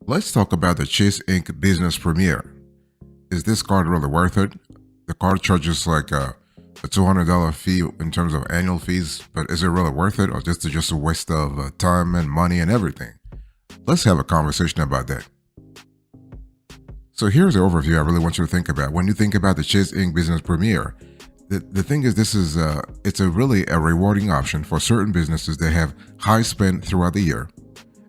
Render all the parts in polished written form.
Let's talk about the Chase Inc. Business Premier. Is this card really worth it? The card charges like a $200 fee in terms of annual fees, but is it really worth it, or just a waste of time and money and everything? Let's have a conversation about that. So here's the overview I really want you to think about. When you think about the Chase Inc. Business Premier, the thing is, this is it's a really a rewarding option for certain businesses that have high spend throughout the year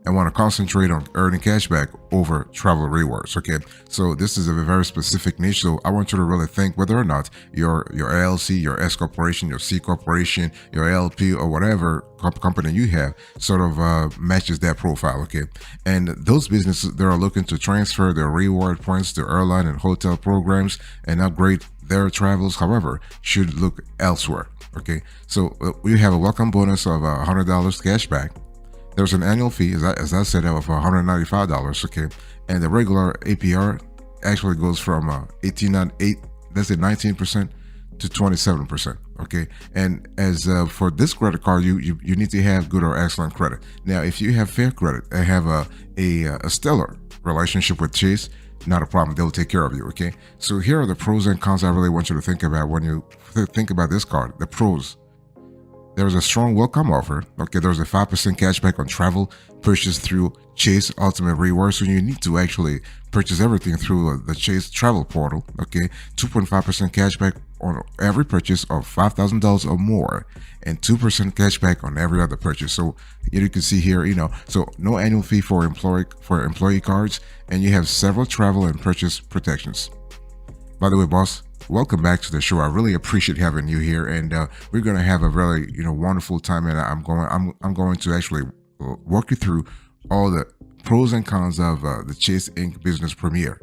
and want to concentrate on earning cash back over travel rewards. Okay, so this is a very specific niche. So I want you to really think whether or not your LLC, your S corporation, your C corporation, your LP, or whatever company you have sort of matches that profile. Okay, and those businesses that are looking to transfer their reward points to airline and hotel programs and upgrade their travels, however, should look elsewhere. Okay, so we have a welcome bonus of $100 cash back. There's an annual fee, as I said, of $195. Okay, and the regular APR actually goes from 19% to 27%. Okay, and as for this credit card, you need to have good or excellent credit. Now, if you have fair credit and have a stellar relationship with Chase, not a problem. They'll take care of you. Okay, so here are the pros and cons I really want you to think about when you think about this card. The pros: there's a strong welcome offer. Okay, there's a 5% cashback on travel purchased through Chase Ultimate Rewards. So you need to actually purchase everything through the Chase travel portal. Okay, 2.5% cashback on every purchase of $5,000 or more, and 2% cashback on every other purchase. So you can see here, so no annual fee for employee cards, and you have several travel and purchase protections. By the way, boss, welcome back to the show. I really appreciate having you here, and we're going to have a really wonderful time. And I'm going to actually walk you through all the pros and cons of the Chase Inc. Business Premier.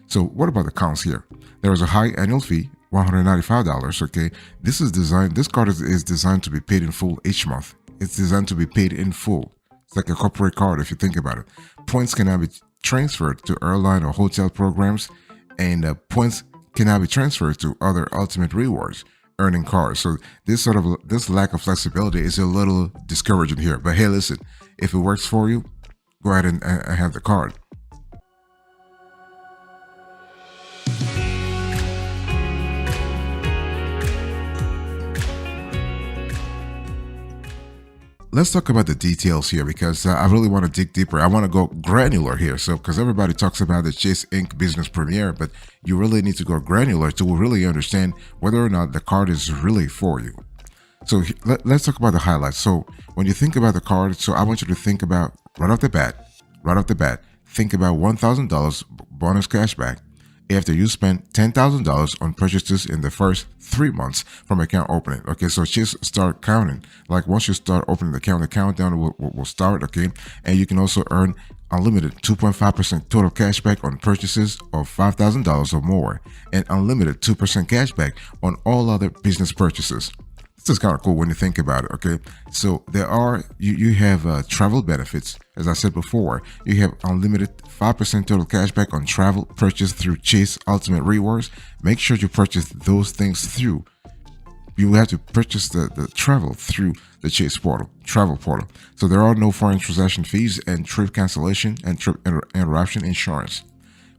So, what about the cons here? There is a high annual fee, $195. Okay, this card is designed to be paid in full each month. It's designed to be paid in full. It's like a corporate card if you think about it. Points cannot be transferred to airline or hotel programs, and points cannot be transferred to other ultimate rewards earning cards. So this lack of flexibility is a little discouraging here. But hey, listen, if it works for you, go ahead and have the card. Let's talk about the details here because I really want to dig deeper. I want to go granular here. So, because everybody talks about the Chase Inc. Business Premier, but you really need to go granular to really understand whether or not the card is really for you. So, let's talk about the highlights. So, when you think about the card, so I want you to think about right off the bat, think about $1,000 bonus cashback after you spend $10,000 on purchases in the first 3 months from account opening. Okay, so just start counting. Like once you start opening the account, the countdown will start. Okay, and you can also earn unlimited 2.5% total cashback on purchases of $5,000 or more, and unlimited 2% cashback on all other business purchases. This is kind of cool when you think about it. Okay, so you have travel benefits. As I said before, you have unlimited 5% total cashback on travel purchased through Chase Ultimate Rewards. Make sure you purchase those things through. You have to purchase the travel through the Chase travel portal. So there are no foreign transaction fees and trip cancellation and trip interruption insurance.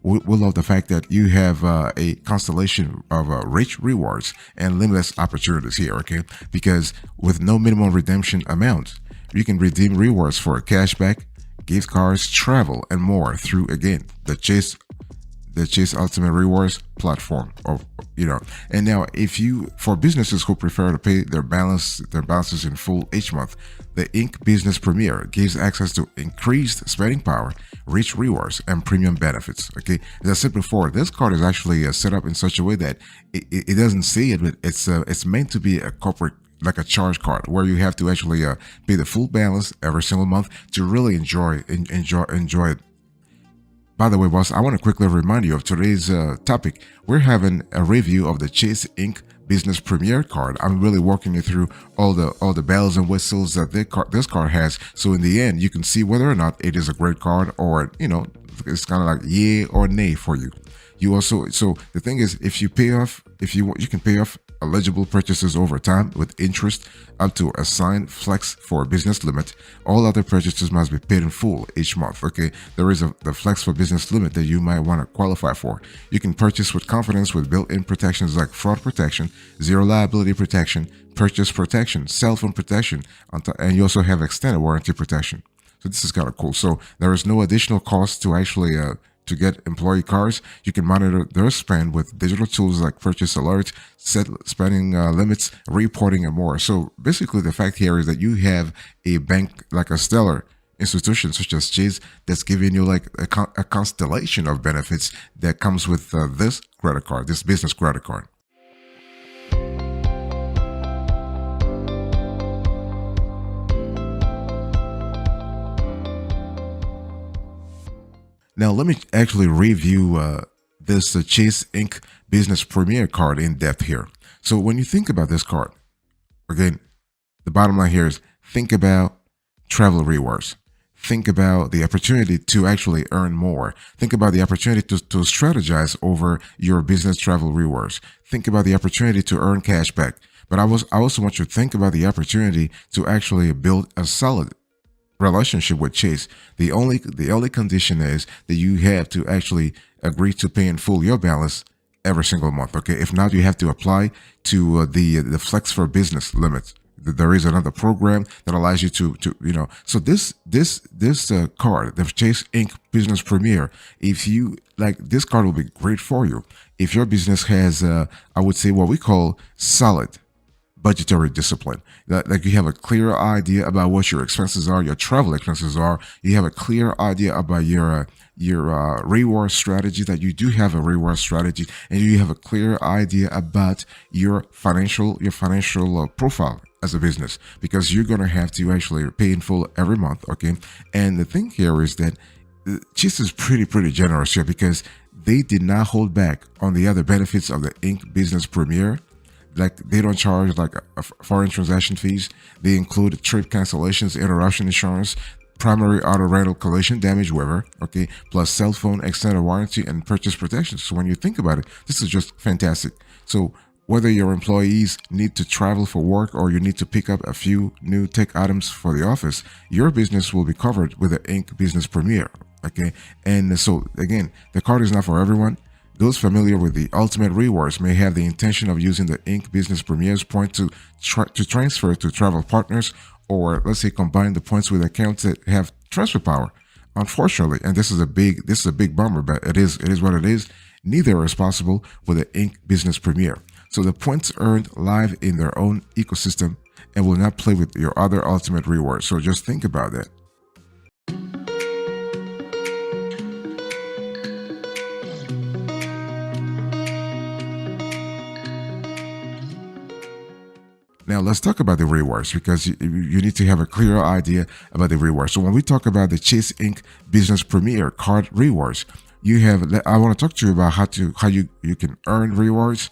We love the fact that you have a constellation of rich rewards and limitless opportunities here, okay? Because with no minimum redemption amount, you can redeem rewards for cashback, gift cards, travel, and more through, again, the Chase Ultimate Rewards platform. And now for businesses who prefer to pay their balances in full each month, the Inc. Business Premier gives access to increased spending power, rich rewards, and premium benefits. Okay, as I said before, this card is actually set up in such a way that it doesn't say it, but it's meant to be a corporate, like a charge card, where you have to actually pay the full balance every single month to really enjoy it. By the way, boss, I want to quickly remind you of today's topic. We're having a review of the Chase Inc. Business Premier card. I'm really walking you through all the bells and whistles that this card has. So in the end, you can see whether or not it is a great card, or it's kind of like yay or nay for you. So the thing is, if you can pay off eligible purchases over time with interest up to assigned flex for business limit. All other purchases must be paid in full each month. Okay, there is the flex for business limit that you might want to qualify for. You can purchase with confidence with built-in protections like fraud protection, zero liability protection, purchase protection, cell phone protection, and you also have extended warranty protection. So this is kind of cool. So there is no additional cost to actually to get employee cards. You can monitor their spend with digital tools like purchase alerts, set spending limits, reporting, and more. So basically, the fact here is that you have a bank like a stellar institution such as Chase that's giving you like a constellation of benefits that comes with this credit card, this business credit card. Now, let me actually review this Chase Inc. Business Premier card in depth here. So, when you think about this card, again, the bottom line here is think about travel rewards. Think about the opportunity to actually earn more. Think about the opportunity to strategize over your business travel rewards. Think about the opportunity to earn cash back. But I also want you to think about the opportunity to actually build a solid relationship with Chase. The only condition is that you have to actually agree to pay in full your balance every single month. Okay, if not, you have to apply to the Flex for Business limits. There is another program that allows you to So this card, the Chase Inc. Business Premier, if you like, this card will be great for you if your business has I would say what we call solid budgetary discipline. Like you have a clear idea about what your expenses are, your travel expenses are. You have a clear idea about your reward strategy, that you do have a reward strategy, and you have a clear idea about your financial profile as a business, because you're going to have to actually pay in full every month. Okay, and the thing here is that Chase is pretty generous here, because they did not hold back on the other benefits of the Inc. Business Premier. Like, they don't charge like foreign transaction fees. They include trip cancellations, interruption insurance, primary auto rental, collision damage waiver, okay, plus cell phone extended warranty and purchase protection. So when you think about it, this is just fantastic. So whether your employees need to travel for work or you need to pick up a few new tech items for the office, your business will be covered with the Inc. Business Premier. Okay, and so again, the card is not for everyone. Those familiar with the ultimate rewards may have the intention of using the Inc. Business Premier's point to transfer to travel partners, or let's say combine the points with accounts that have transfer power. Unfortunately, and this is a big bummer, but it is what it is. Neither is possible with the Inc. Business Premier. So the points earned live in their own ecosystem and will not play with your other ultimate rewards. So just think about that. Now let's talk about the rewards, because you need to have a clear idea about the rewards. So when we talk about the Chase Inc. Business Premier card rewards, I want to talk to you about how you can earn rewards,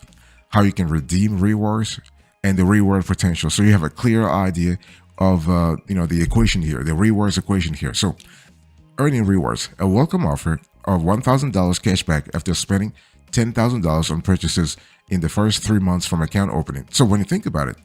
how you can redeem rewards, and the reward potential. So you have a clear idea of the equation here, the rewards equation here. So earning rewards, a welcome offer of $1,000 cash back after spending $10,000 on purchases in the first 3 months from account opening. So when you think about it,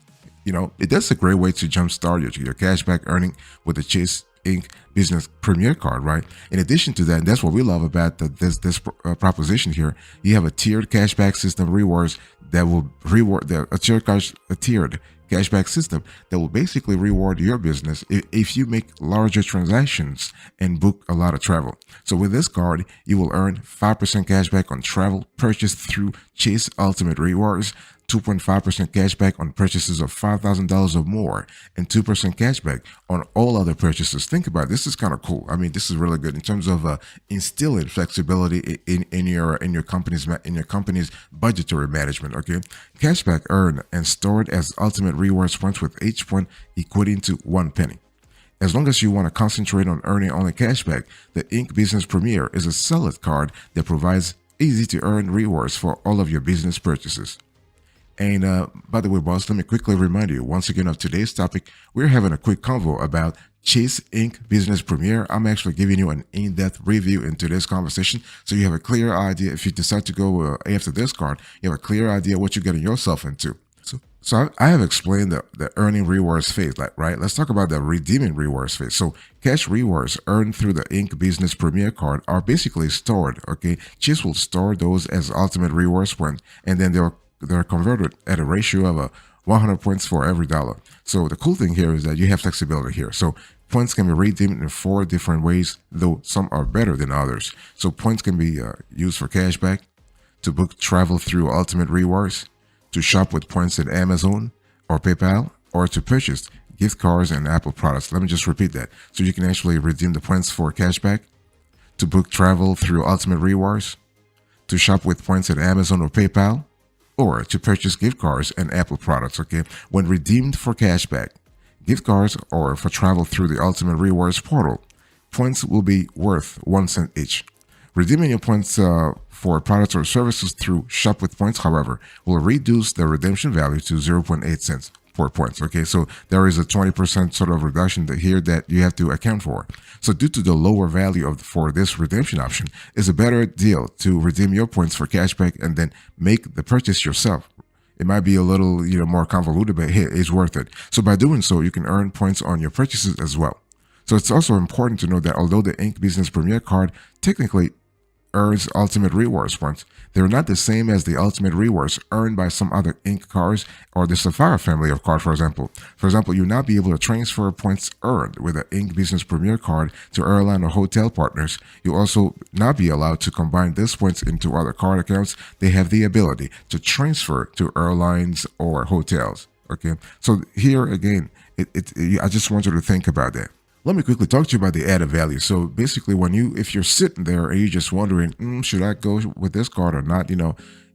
that's a great way to jumpstart your cashback earning with the Chase Inc. Business Premier card, right? In addition to that, that's what we love about this proposition here. You have a tiered cashback system rewards that will reward a tiered cashback system that will basically reward your business if you make larger transactions and book a lot of travel. So with this card, you will earn 5% cashback on travel purchased through Chase Ultimate Rewards, 2.5% cashback on purchases of $5,000 or more, and 2% cashback on all other purchases. Think about it. This is kind of cool. I mean, this is really good in terms of instilling flexibility in your company's budgetary management. Okay, cashback earned and stored as ultimate rewards points, with each point equating to 1 penny. As long as you want to concentrate on earning only cashback, the Inc. Business Premier is a solid card that provides easy to earn rewards for all of your business purchases. And by the way, boss, let me quickly remind you once again of today's topic. We're having a quick convo about Chase Inc. Business Premier. I'm actually giving you an in-depth review in today's conversation, so you have a clear idea. If you decide to go after this card, you have a clear idea what you're getting yourself into. So I have explained the earning rewards phase, like, right? Let's talk about the redeeming rewards phase. So cash rewards earned through the Inc. Business Premier card are basically stored. Okay, Chase will store those as ultimate rewards points, and then they're converted at a ratio of 100 points for every dollar. So the cool thing here is that you have flexibility here. So points can be redeemed in 4 different ways, though some are better than others. So points can be used for cashback, to book travel through Ultimate Rewards, to shop with points at Amazon or PayPal, or to purchase gift cards and Apple products. Let me just repeat that. So you can actually redeem the points for cashback, to book travel through Ultimate Rewards, to shop with points at Amazon or PayPal, or to purchase gift cards and Apple products. Okay, when redeemed for cashback, gift cards, or for travel through the Ultimate Rewards portal, points will be worth 1 cent each. Redeeming your points for products or services through Shop with Points, however, will reduce the redemption value to 0.8 cents per points. Okay, so there is a 20% sort of reduction here that you have to account for. So due to the lower value for this redemption option, it's a better deal to redeem your points for cashback and then make the purchase yourself. It might be a little, more convoluted, but hey, it's worth it. So by doing so, you can earn points on your purchases as well. So it's also important to know that although the Inc. Business Premier card technically earns Ultimate Rewards points, they're not the same as the Ultimate Rewards earned by some other Inc. cards or the Sapphire family of cards, for example. For example, you'll not be able to transfer points earned with the Inc. Business Premier card to airline or hotel partners. You'll also not be allowed to combine these points into other card accounts. They have the ability to transfer to airlines or hotels. Okay, so here again, I just want you to think about that. Let me quickly talk to you about the added value. So basically, if you're sitting there and you're just wondering, should I go with this card or not?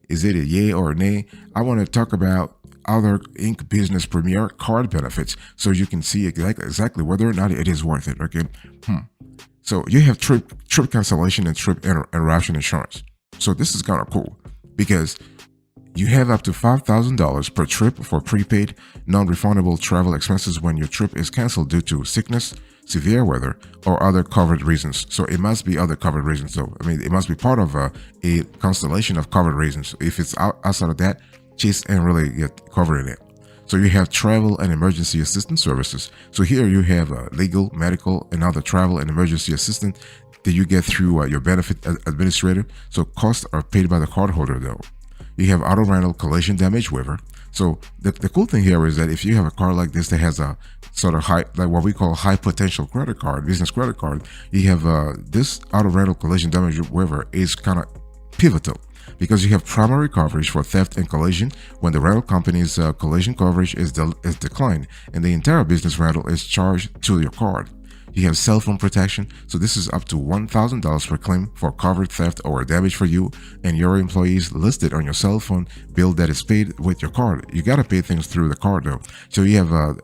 Is it a yay or a nay? I want to talk about other Inc. Business Premier card benefits so you can see exactly whether or not it is worth it. Okay. So you have trip cancellation and trip interruption insurance. So this is kind of cool because you have up to $5,000 per trip for prepaid, non-refundable travel expenses when your trip is canceled due to sickness, severe weather, or other covered reasons. So it must be other covered reasons. So, it must be part of a constellation of covered reasons. If it's outside of that, Chase ain't really get covered in it. So you have travel and emergency assistance services. So here you have legal, medical, and other travel and emergency assistance that you get through your benefit administrator. So costs are paid by the cardholder though. You have auto rental collision damage waiver. So the cool thing here is that if you have a car like this that has a sort of high, like what we call high potential credit card, business credit card, you have this auto rental collision damage waiver is kind of pivotal because you have primary coverage for theft and collision when the rental company's collision coverage is declined and the entire business rental is charged to your card. You have cell phone protection, so this is up to $1,000 per claim for covered theft or damage for you and your employees listed on your cell phone bill that is paid with your card. You gotta pay things through the card though. So you have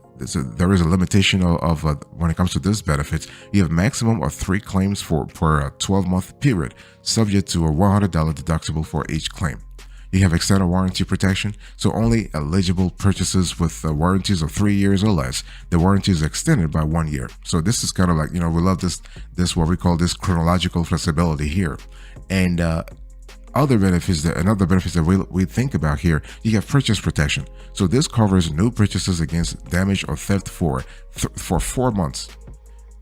there is a limitation of when it comes to this benefits. You have maximum of 3 claims per 12-month period, subject to a $100 deductible for each claim. You have extended warranty protection, so only eligible purchases with warranties of 3 years or less. The warranty is extended by 1 year. So this is kind of like, we love this what we call this chronological flexibility here. And other benefits that we think about here, you have purchase protection. So this covers new purchases against damage or theft for 4 months.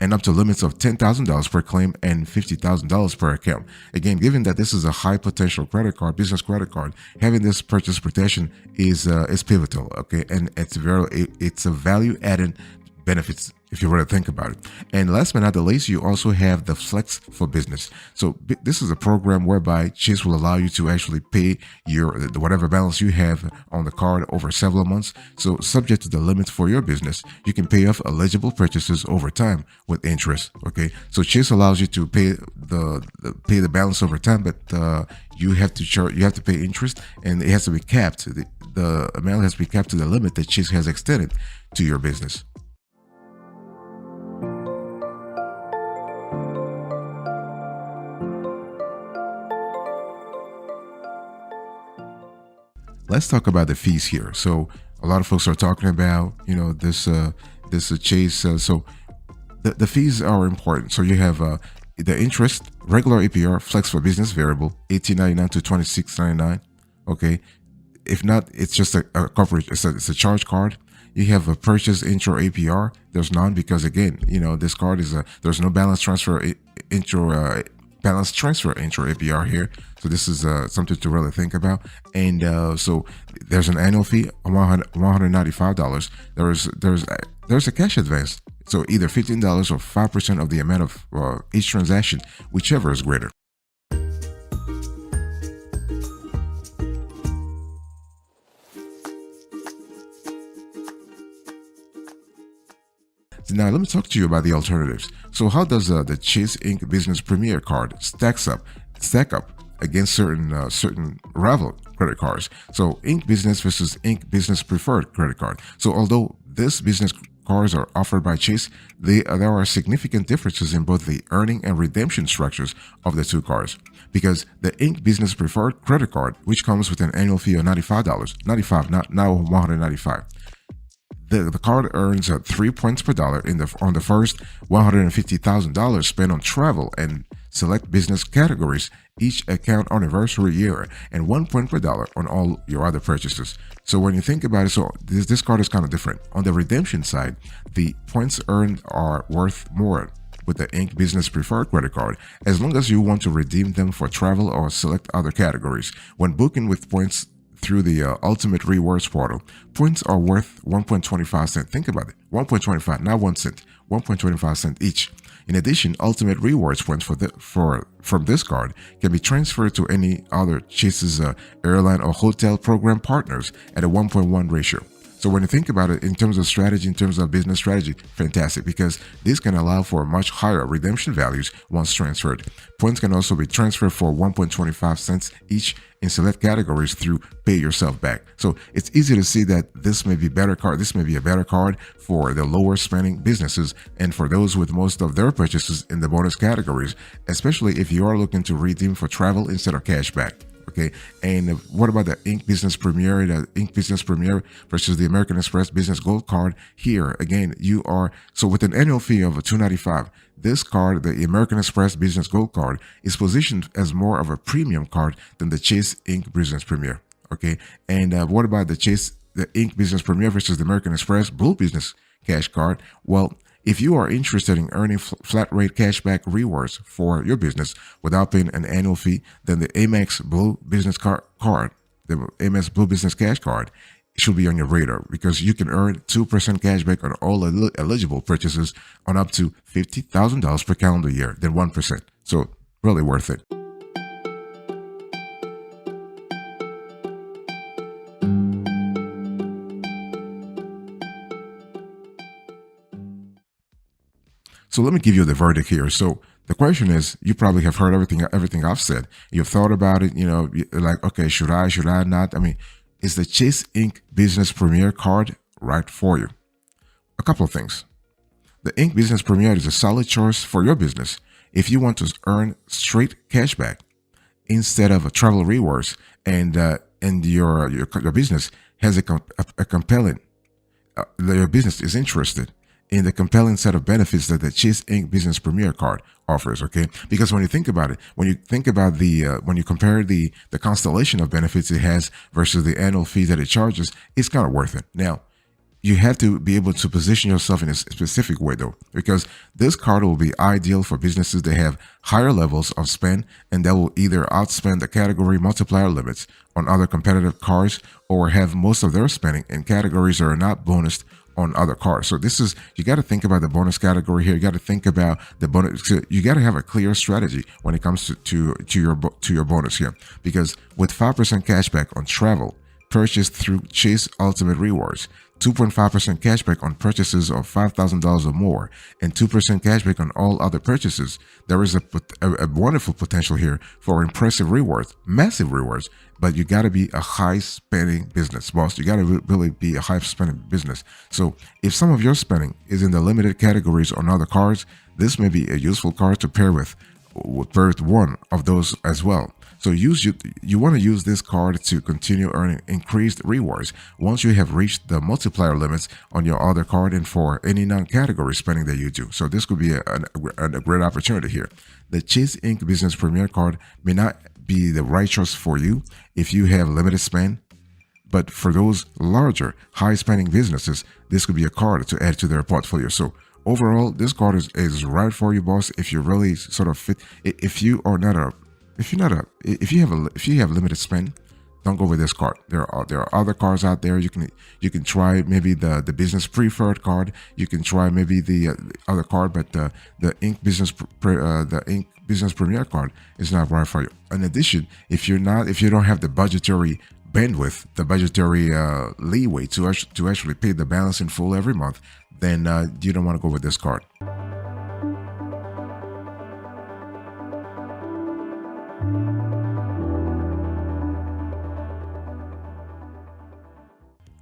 And up to limits of $10,000 per claim and $50,000 per account. Again, given that this is a high potential credit card, business credit card, having this purchase protection is pivotal. Okay, and it's a value added benefits if you really think about it. And last but not the least, you also have the Flex for Business. So this is a program whereby Chase will allow you to actually pay whatever balance you have on the card over several months. So subject to the limits for your business, you can pay off eligible purchases over time with interest. Okay, so Chase allows you to pay the balance over time, but you have to pay interest, and it has to be capped. The amount has to be capped to the limit that Chase has extended to your business. Let's talk about the fees here. So a lot of folks are talking about, this Chase. So the fees are important. So you have the interest, regular APR, flex for business variable, $18.99 to $26.99. Okay. If not, it's just a coverage. It's a charge card. You have a purchase intro APR. There's none because again, this card is a there's no balance transfer intro APR here. So this is something to really think about. And so there's an annual fee of $195. There's a cash advance. So either $15 or 5% of the amount of each transaction, whichever is greater. Now let me talk to you about the alternatives. So how does the Chase Inc. Business Premier card stack up against certain rival credit cards? So Inc. Business versus Inc. Business Preferred credit card. So although this business cards are offered by Chase, there are significant differences in both the earning and redemption structures of the two cards. Because the Inc. Business Preferred credit card, which comes with an annual fee of $95, not now $195. The card earns 3 points per dollar on the first $150,000 spent on travel and select business categories each account anniversary year, and 1 point per dollar on all your other purchases. So when you think about it, so this card is kind of different. On the redemption side, the points earned are worth more with the Inc. Business Preferred credit card, as long as you want to redeem them for travel or select other categories. When booking with points through the Ultimate Rewards portal, points are worth 1.25 cents. Think about it, 1.25, not 1 cent, 1.25 cents each. In addition, Ultimate Rewards points from this card can be transferred to any other Chase's airline or hotel program partners at a 1.1 ratio. So when you think about it in terms of strategy, in terms of business strategy, fantastic, because this can allow for much higher redemption values once transferred. Points can also be transferred for 1.25 cents each in select categories through Pay Yourself Back. So it's easy to see that this may be better card. This may be a better card for the lower spending businesses and for those with most of their purchases in the bonus categories, especially if you are looking to redeem for travel instead of cash back. Okay, and what about the Inc. Business Premier? The Inc. Business Premier versus the American Express Business Gold Card. Here again, you are so with an annual fee of $295. This card, the American Express Business Gold Card, is positioned as more of a premium card than the Chase Inc. Business Premier. Okay, and what about the Inc. Business Premier versus the American Express Blue Business Cash Card? Well, if you are interested in earning flat rate cashback rewards for your business without paying an annual fee, then the Amex Blue Business Card, the Amex Blue Business Cash Card, should be on your radar because you can earn 2% cashback on all eligible purchases on up to $50,000 per calendar year, then 1%. So really worth it. So let me give you the verdict here. So the question is, you probably have heard everything I've said. You've thought about it, like, okay, should I not? I mean, is the Chase Inc. Business Premier card right for you? A couple of things. The Inc. Business Premier is a solid choice for your business if you want to earn straight cashback instead of a travel rewards, and your business has a compelling, your business is interested in the compelling set of benefits that the Chase Inc. Business Premier card offers. Okay, because when you think about it, when you compare the constellation of benefits it has versus the annual fee that it charges, it's kind of worth it. Now, you have to be able to position yourself in a specific way though, because this card will be ideal for businesses that have higher levels of spend and that will either outspend the category multiplier limits on other competitive cards or have most of their spending in categories that are not bonused on other cards. So you got to think about the bonus category here. You got to think about the bonus. You got to have a clear strategy when it comes to your bonus here, because with 5% cashback on travel purchased through Chase Ultimate Rewards, 2.5% cashback on purchases of $5,000 or more, and 2% cashback on all other purchases, there is a wonderful potential here for impressive rewards, massive rewards. But you got to be a high spending business, boss. You got to really be a high spending business. So if some of your spending is in the limited categories on other cards, this may be a useful card to pair with one of those as well. So you want to use this card to continue earning increased rewards once you have reached the multiplier limits on your other card and for any non-category spending that you do. So this could be a great opportunity here. The Chase Inc. Business Premier card may not be the right choice for you if you have limited spend, But for those larger, high spending businesses, this could be a card to add to their portfolio. So overall, this card is right for you, boss. If you really sort of fit, if you are not a, if you're not a, if you have limited spend, don't go with this card. There are other cards out there. You can try maybe the business preferred card. You can try maybe the other card, but the Inc business the Inc business premier card is not right for you. In addition, if you don't have the budgetary bandwidth, the budgetary leeway to actually pay the balance in full every month, then you don't want to go with this card.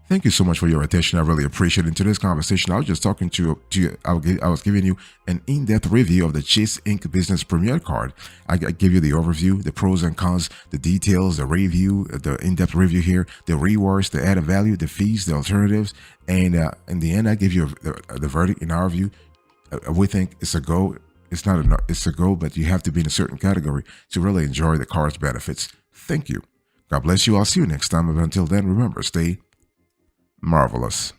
Thank you so much for your attention. I really appreciate it. In today's conversation, I was just talking to you. I was giving you an in-depth review of the Chase Inc. Business Premier card. I give you the overview, the pros and cons, the details, the review, the in-depth review here, the rewards, the added value, the fees, the alternatives, and in the end, I give you the verdict. In our view, we think it's a go. It's not enough. It's a go, but you have to be in a certain category to really enjoy the card's benefits. Thank you. God bless you. I'll see you next time. But until then, remember, stay marvelous.